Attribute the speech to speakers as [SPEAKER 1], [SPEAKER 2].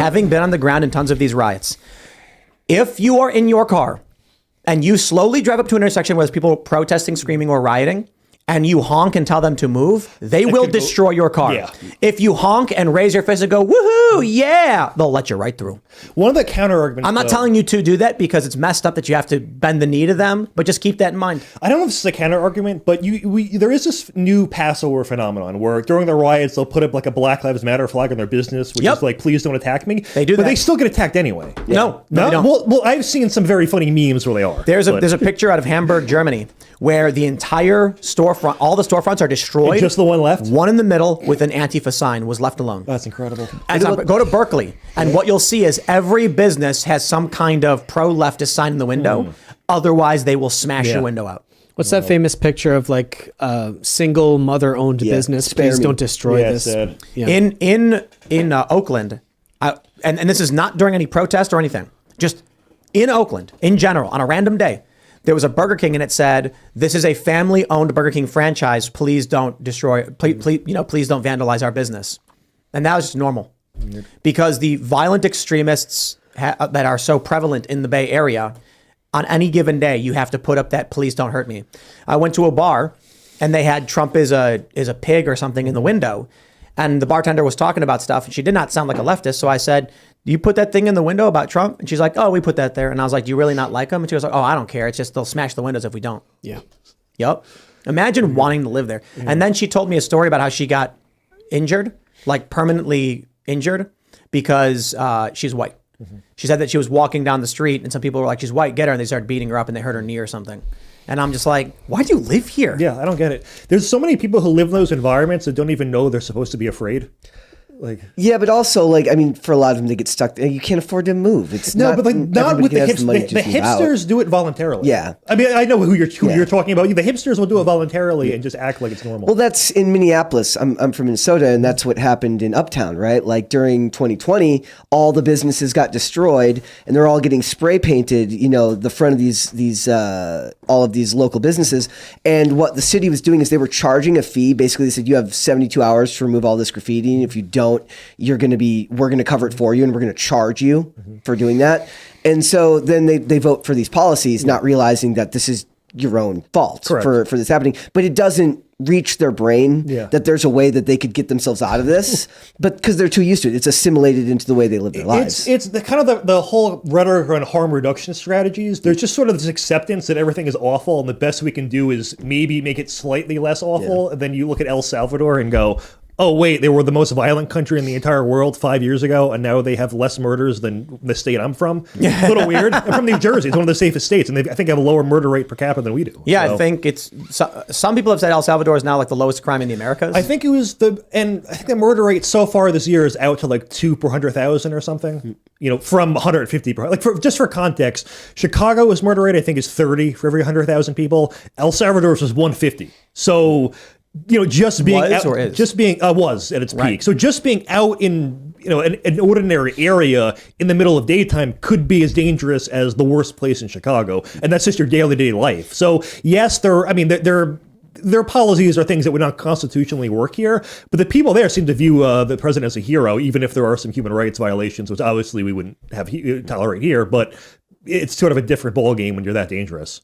[SPEAKER 1] having been on the ground in tons of these riots, if you are in your car and you slowly drive up to an intersection where there's people protesting, screaming, or rioting, and you honk and tell them to move, they will destroy your car.
[SPEAKER 2] Yeah.
[SPEAKER 1] If you honk and raise your fist and go, woohoo, yeah, they'll let you right through.
[SPEAKER 2] One of the counter arguments.
[SPEAKER 1] I'm not telling you to do that because it's messed up that you have to bend the knee to them, but just keep that in mind.
[SPEAKER 2] I don't know if this is a counter argument, but there is this new Passover phenomenon where during the riots they'll put up like a Black Lives Matter flag on their business, which is like, please don't attack me.
[SPEAKER 1] They do
[SPEAKER 2] but
[SPEAKER 1] that.
[SPEAKER 2] they still get attacked anyway.
[SPEAKER 1] Yeah. No, they don't.
[SPEAKER 2] Well, I've seen some very funny memes where they are.
[SPEAKER 1] There's a picture out of Hamburg, Germany, where the entire storefront, all the storefronts are destroyed.
[SPEAKER 2] And just the one left?
[SPEAKER 1] One in the middle with an Antifa sign was left alone.
[SPEAKER 2] That's incredible.
[SPEAKER 1] Go to Berkeley, and what you'll see is every business has some kind of pro-leftist sign in the window. Otherwise, they will smash your window out.
[SPEAKER 3] What's that famous picture of like a single mother-owned business? Please don't destroy this.
[SPEAKER 1] Yeah. In Oakland, and this is not during any protest or anything, just in Oakland, in general, on a random day, there was a Burger King and it said, "This is a family-owned Burger King franchise. Please don't destroy. Please don't vandalize our business." And that was just normal, because the violent extremists that are so prevalent in the Bay Area, on any given day, you have to put up that "Please don't hurt me." I went to a bar, and they had "Trump is a pig" or something in the window, and the bartender was talking about stuff, and she did not sound like a leftist. So I said, "Do you put that thing in the window about Trump?" And she's like, "Oh, we put that there." And I was like, "Do you really not like him?" And she was like, "Oh, I don't care. It's just they'll smash the windows if we don't."
[SPEAKER 3] Yeah.
[SPEAKER 1] Yep. Imagine wanting to live there. And then she told me a story about how she got injured, like permanently injured, because she's white. She said that she was walking down the street and some people were like, "She's white, get her." And they started beating her up and they hurt her knee or something. And I'm just like, why do you live here?
[SPEAKER 2] Yeah, I don't get it. There's so many people who live in those environments that don't even know they're supposed to be afraid.
[SPEAKER 4] Yeah, but also, for a lot of them, they get stuck. You can't afford to move. It's not with the
[SPEAKER 2] hipsters. The hipsters do it voluntarily.
[SPEAKER 4] Yeah,
[SPEAKER 2] I mean, I know who you're talking about. The hipsters will do it voluntarily and just act like it's normal.
[SPEAKER 4] Well, that's in Minneapolis. I'm from Minnesota, and that's what happened in Uptown, right? Like during 2020, all the businesses got destroyed, and they're all getting spray painted. The front of these all of these local businesses. And what the city was doing is they were charging a fee. Basically, they said you have 72 hours to remove all this graffiti, and if you don't, we're going to cover it for you, and we're going to charge you for doing that. And so then they vote for these policies, not realizing that this is your own fault for this happening. But it doesn't reach their brain that there's a way that they could get themselves out of this, but because they're too used to it, it's assimilated into the way they live their lives.
[SPEAKER 2] It's the kind of the whole rhetoric around harm reduction strategies. There's just sort of this acceptance that everything is awful, and the best we can do is maybe make it slightly less awful. And then you look at El Salvador and go, oh, wait, they were the most violent country in the entire world 5 years ago, and now they have less murders than the state I'm from. A little weird. I'm from New Jersey. It's one of the safest states, and I think have a lower murder rate per capita than we do.
[SPEAKER 1] Yeah, so. I think some people have said El Salvador is now like the lowest crime in the Americas.
[SPEAKER 2] I think the murder rate so far this year is out to like 2 per 100,000 or something. From 150 per. Just for context, Chicago's murder rate I think is 30 for every 100,000 people. El Salvador's was 150. So. Just being was at its peak. So just being out in an ordinary area in the middle of daytime could be as dangerous as the worst place in Chicago, and that's just your daily life. So yes, their policies are things that would not constitutionally work here, but the people there seem to view the president as a hero, even if there are some human rights violations, which obviously we wouldn't tolerate here. But it's sort of a different ballgame when you're that dangerous.